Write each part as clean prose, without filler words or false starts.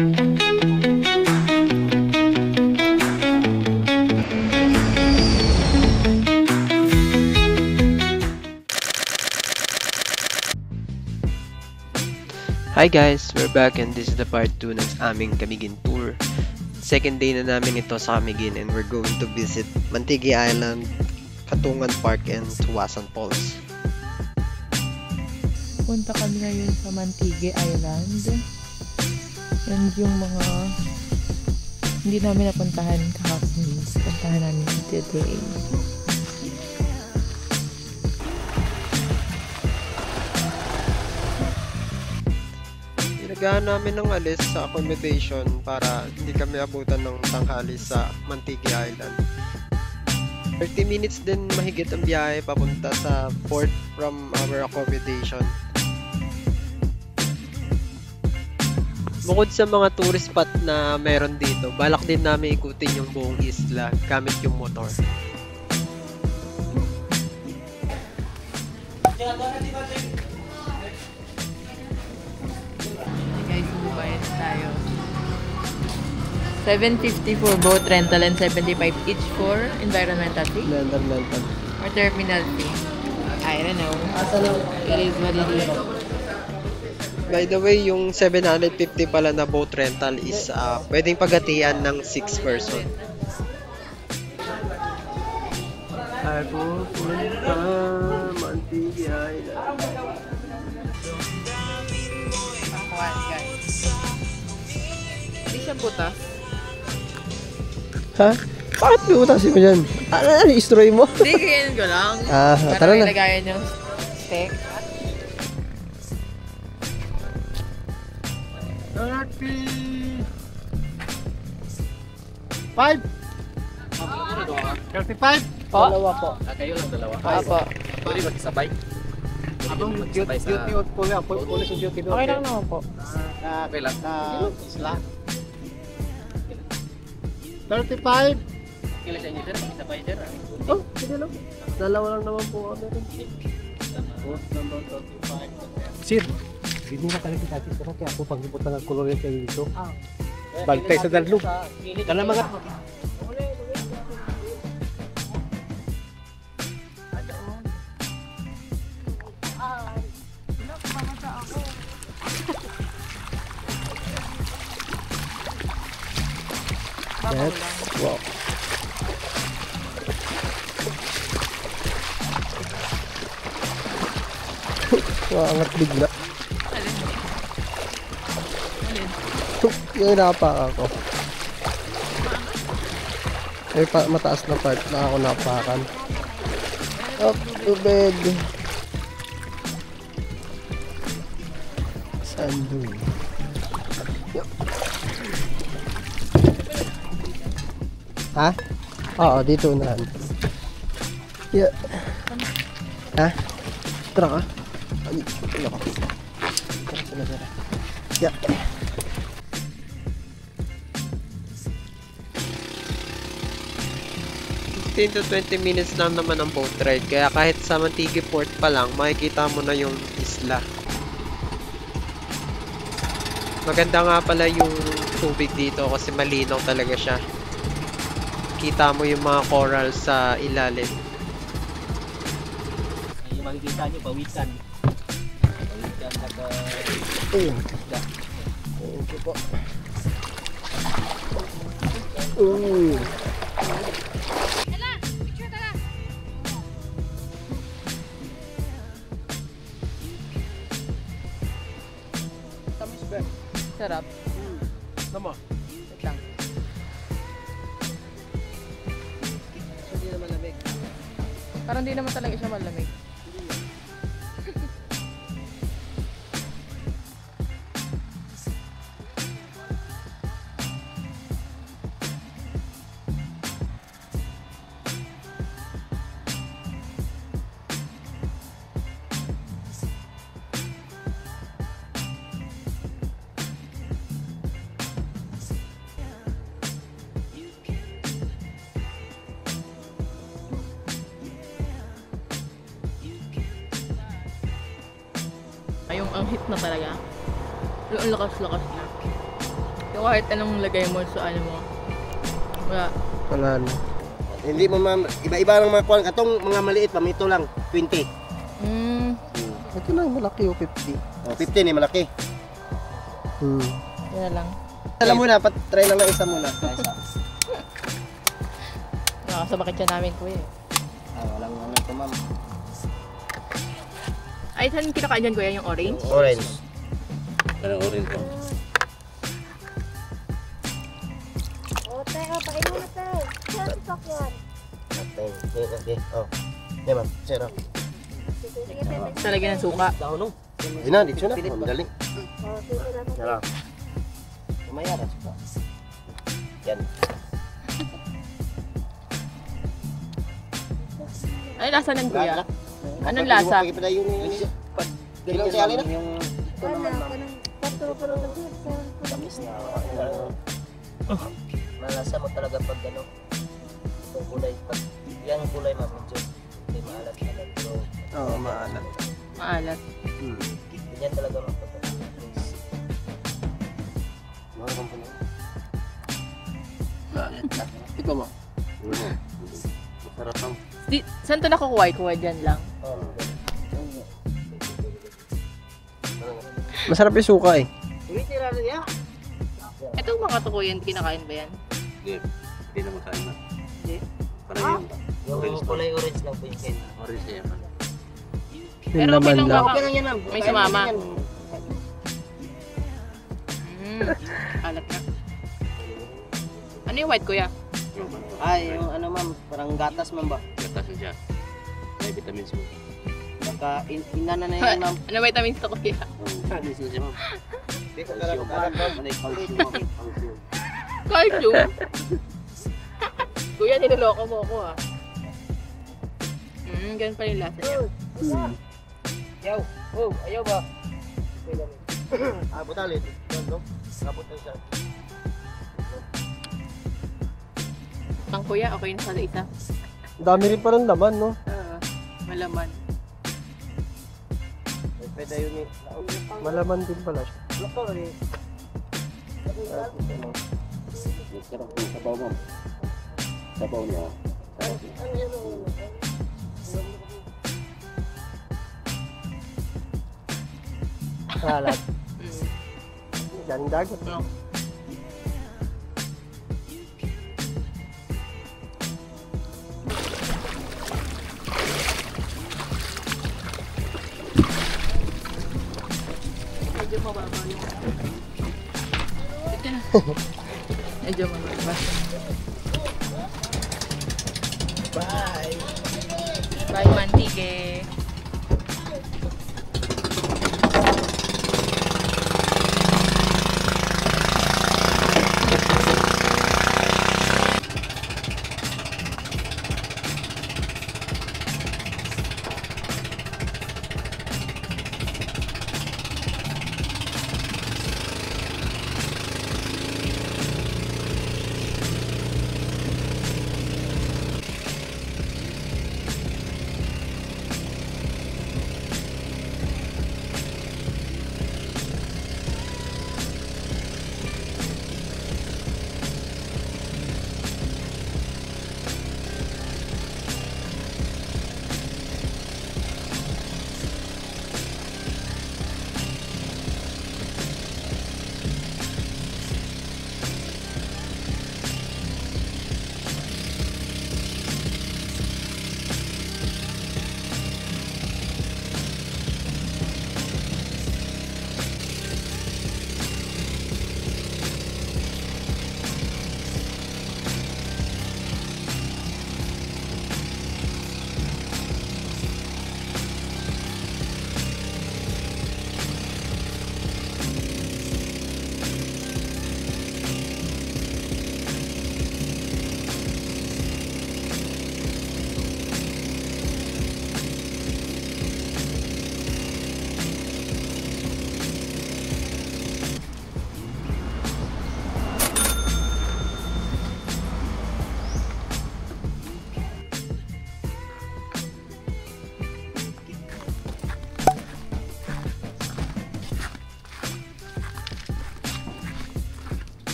Hi guys! We're back and this is the part 2 ng aming Camiguin tour. Second day na namin ito sa Camiguin and we're going to visit Mantigi Island, Katungan Park, and Tuwasan Falls. Punta kami ngayon sa Mantigi Island. And yung mga hindi namin napuntahan kahapon, puntahan namin today. Inagahan namin ng alis sa accommodation para hindi kami abutan ng tanghali sa Mantigi Island. 30 minutes din mahigit ang biyahe papunta sa port from our accommodation. Bukod sa mga tourist spot na meron dito, balak din namin ikutin yung buong isla gamit yung motor. Guys, bubayad tayo. 750 for boat rental and 75 each for environmental fee Environmental. or terminal fee. I don't know. It is what it is. By the way, yung 750 pala na boat rental is pwedeng paghatian ng 6 person. Ako punta Mantigi Island. Ayan, guys. Hindi siya butas. Ha? Bakit may utasin mo dyan? Ano, i-destroy mo? Hindi, ganyan ko lang. Tara na. Para ilagayan yung steak. 35. 35. Po? Dalawa po. Kayo lang dalawa. Opo. Pwede mag-isabay. Abang duty po lang. Police duty doon. Okay lang naman po. Okay lang. Isla. 35. Kila sa inyo, sir. Mag-isabay, sir. Oh, sige lang. Dalawa lang naman po kami. Post number 35. Sir, hindi na talaga kita sir kaya ako paglibot ng kolor yan kayo dito. Bagtay sa dalog. Kana mga Yes. Wow. Wow, angat bigla. Yung napakan ako. May mataas na part na ako napakan. Up to bed. Sando. Ha? Oo, dito na. Yeah. Ha? Tara ka. Ay, ano ka? Tara. Yeah. To 20 minutes lang naman ang boat ride, kaya kahit sa Mantigi Port pa lang makikita mo na yung isla. Maganda nga pala yung tubig dito kasi malinaw talaga siya. Kita mo yung mga coral sa ilalim. Ay, makikita nyo, pawisan. Pawisan na Ayun. Thank you po. Ooh. Sarap. Tama. Wait lang. Hindi naman lamig. Parang di naman talaga siya malamig. Yung ang hit na talaga. Yung ang lakas-lakas na. So, kahit anong lagay mo sa ano mo. Wala. Wala na. Hindi mo iba-iba lang mga kuwan. Katong mga maliit, pamito lang. 20. Ito na, malaki o 50. Oh, 15 eh, malaki. Yan na lang. Alam mo na, try lang ng isa muna. Nakasabakit siya namin, kuya. Walang ano ito, ma'am. Ay, saan kinakain dyan, kuya? Yung orange? Orange. Parang orange to. Teka, pakin mo na tayo. Saan sa sakyan? Okay. Oh. Yan, ma'am. Zero. Talaga ng suka. Hindi na, dito na. Madali. Yan. Umaya na. Yan. Ano lasa ng kuya? Anong lasa? Ganun siya alin na? Malasa mo talaga pag ano. Itong kulay. Pag yan kulay ma'am. Medyo hindi maalat-alat. Pero Oo, maalat. Maalat. yan talaga mapapag. Ito mo. Masarap ang. Saan to nakukuha? Kuha dyan lang. Masarap yung suka eh. Itong mga to kuya, kinakain ba yan? Hindi naman kain na. Hindi. Parang yun. Yung kulay orange lang po yung kain. Orange yan. Pero okay lang baka may sumama. Alat na. Ano yung white kuya? Ay, yung ano ma'am, parang gatas ma'am ba? Gatas siya. May vitamins mo. Baka inana na yan ma'am. Ano vitamins to kuya? Vitamins na siya ma'am. Hindi ko talaga alam, ma'am. Ano yung calcium ma'am? Calcium. Calcium? Kuya, niloloko mo ako ah. Ganun pa yung lasa niya. Yaw, oh, ayaw ba? Butalit. Yan, no? Kapot na siya. Ang kuya, okay na sa isa. Dami rin pa ng laman, no? Malaman. Pwede yun eh. Malaman din pala siya. Sarap yung sabaw ma'am. Sabaw niya. Salat. Yan dagat. Ano? Medyo mababa yung... Ito na. Medyo mababa. Bye! Bye, Mantige!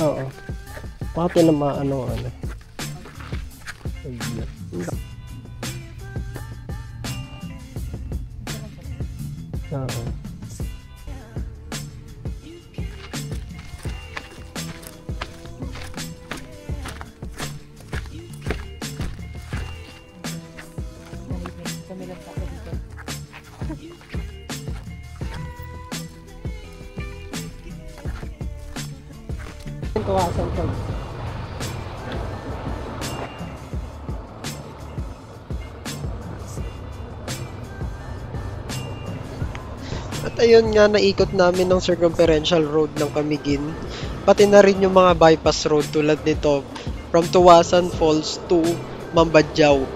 Oo. Pati na maano. Oo. Kami lang sa dito. Tuwasan ko. At ayun nga, naikot namin ng circumferential road ng Camiguin. Pati na rin yung mga bypass road tulad nito from Tuwasan Falls to Mambadjao.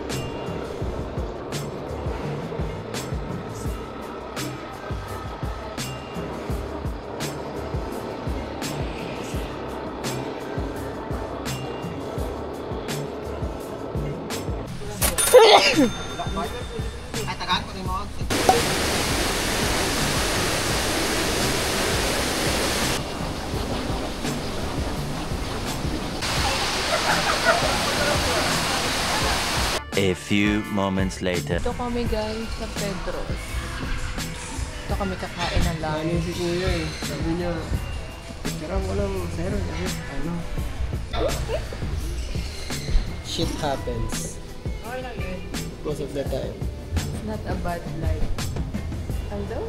A few moments later. Ito kami guys sa Pedros. Ito kami kakain ng Ano lunch. si kuya eh. Sabi niya, parang walang sir. Ano? Shit happens Okay lang yun. most of the time. It's not a bad life. Hello?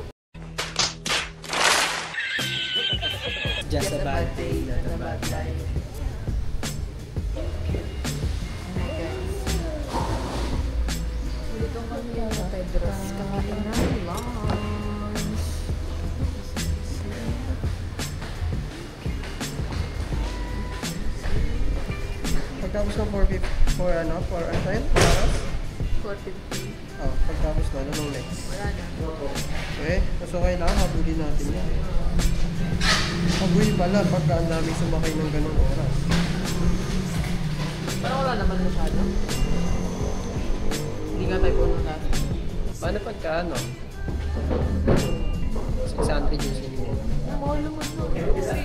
Just a bad day, not a bad life. Dito kami sa Pedros. Kakain ng lunch. Pagtapos ng for Antail? 450. Oh, pagtapos na, anong next? Wala na. Okay, so kailangan habulin natin yan. Habulin pala pagka ang daming sumakay ng ganong oras. Parang wala naman masyado. Hindi nga tayo pumunta. Paano pagka ano? 600 yung sinimo. Mahal naman no. Kasi,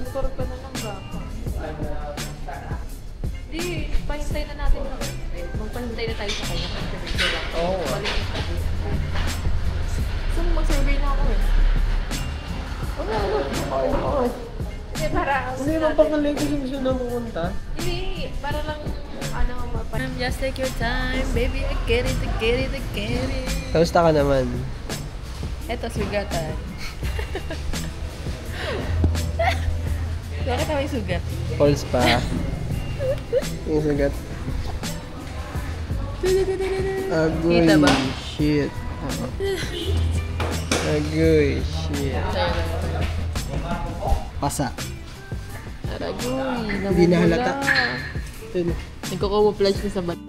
nagkaroon ka na ng gapa. Di, pahintay na natin na. Magpahintay na tayo sa kanya. Oo. Balik na tayo. So, mag-survey na ako eh. Hindi, para... Hindi naman pangaling ko yung gusto na pumunta. Hindi, para lang, just take your time, baby, I get it, I get it, I get it. Kamusta ka naman? Eto, sugatan. Bakit may sugat? Pulse pa. Yung sugat. Agoy. Kita ba? Shit. Agoy. Shit. Pasa. Aragoy, Hindi na halata. Nagko-camouflage na sa bat.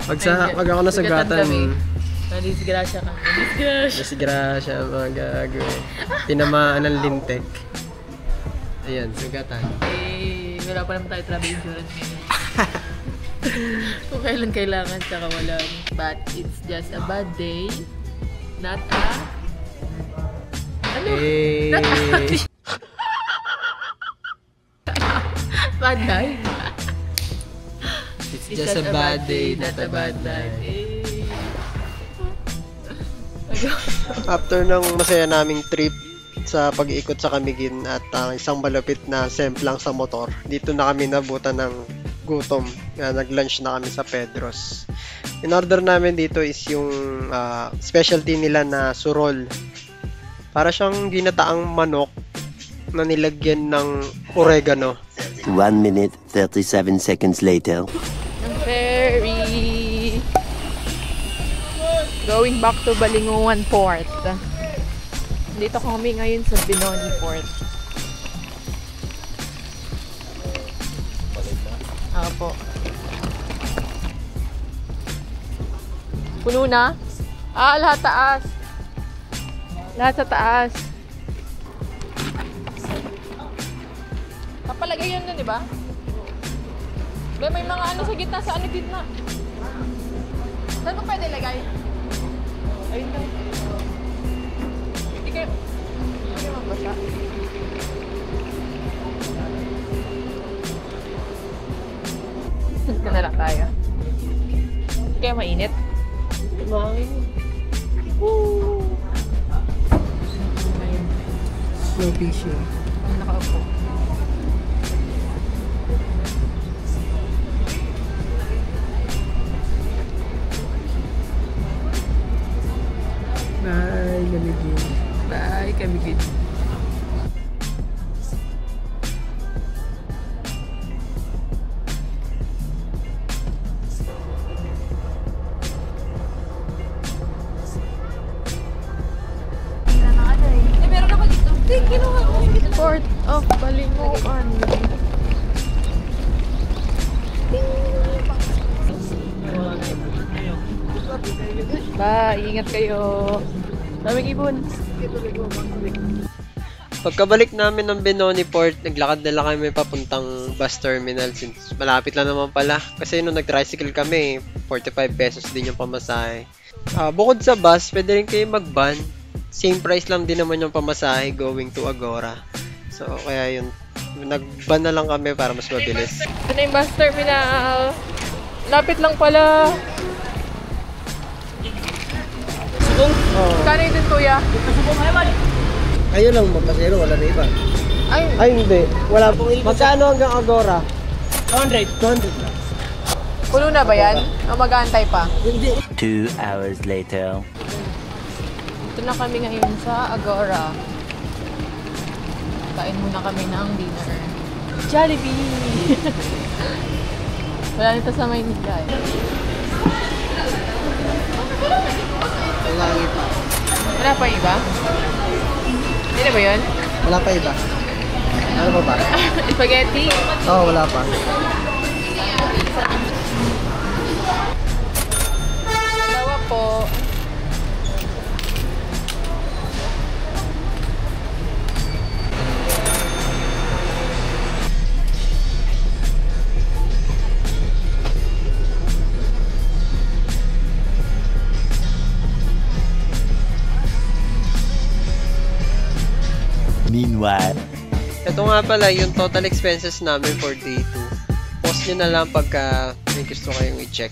Pag ako nasugatan, Nadisgrasya ka. disgrasya, mga gagawin. Tinamaan ng lintek. Ayan, sugatan. Eh, wala pa naman tayo travel insurance ngayon. Kung kailan kailangan, tsaka wala. But it's just a bad day. Not a... Ano? Eh, Not a... bad life. it's just a bad day, not a bad life. After ng masaya naming trip sa pag-iikot sa Camiguin at isang malapit na semplang sa motor, dito na kami nabutan ng gutom. Nag-lunch na kami sa Pedros. In order namin dito is yung specialty nila na surol. Para siyang ginataang manok na nilagyan ng oregano. 1 minute, 37 seconds later. Ng ferry. Going back to Balinguan Port. Dito kami ngayon sa Binoni Port. Apo. Puno na? Ah, lahat taas. Lahat sa taas. Kapalagay yan na, di ba? May mga ano sa gitna, sa ano gitna. Saan mo pwede lagay? Ayun lang. Hindi kayo, Hindi magbasa. Ito na lang tayo. Kaya mainit. Mahangin. Woo! Ayun. Slow fishing. Ang nakaupo. Bye, Gamigin. Bye, Kamigin. Port of Balingoan. Bye, ingat kayo. Daming ibon. Pagkabalik namin ng Benoni Port, naglakad na lang kami papuntang bus terminal since malapit lang naman pala. Kasi nung nag-tricycle kami, 45 pesos din yung pamasahe. Bukod sa bus, pwede rin kayo mag-van. Same price lang din naman yung pamasahe going to Agora. So, kaya yun, nag-van na lang kami para mas mabilis. Ito na yung bus terminal. Lapit lang pala. Kano yun din, kuya? Kayo lang mapasero, wala na iba. Ay, Ay, hindi. Wala pong magkano hanggang Agora? 200 lang. puno na ba yan? O mag-aantay pa? 2 hours later. Ito na kami ngayon sa Agora. Kain muna kami ng dinner. Jollibee! Wala nito sa Maynila eh. Wala iba. Wala pa iba? Hindi na ba yun? Wala pa iba. Ano pa ba? Spaghetti? Oo, wala pa. Dalawa po. Meanwhile. Ito nga pala yung total expenses namin for day 2. Post nyo na lang pagka may gusto kayong i-check.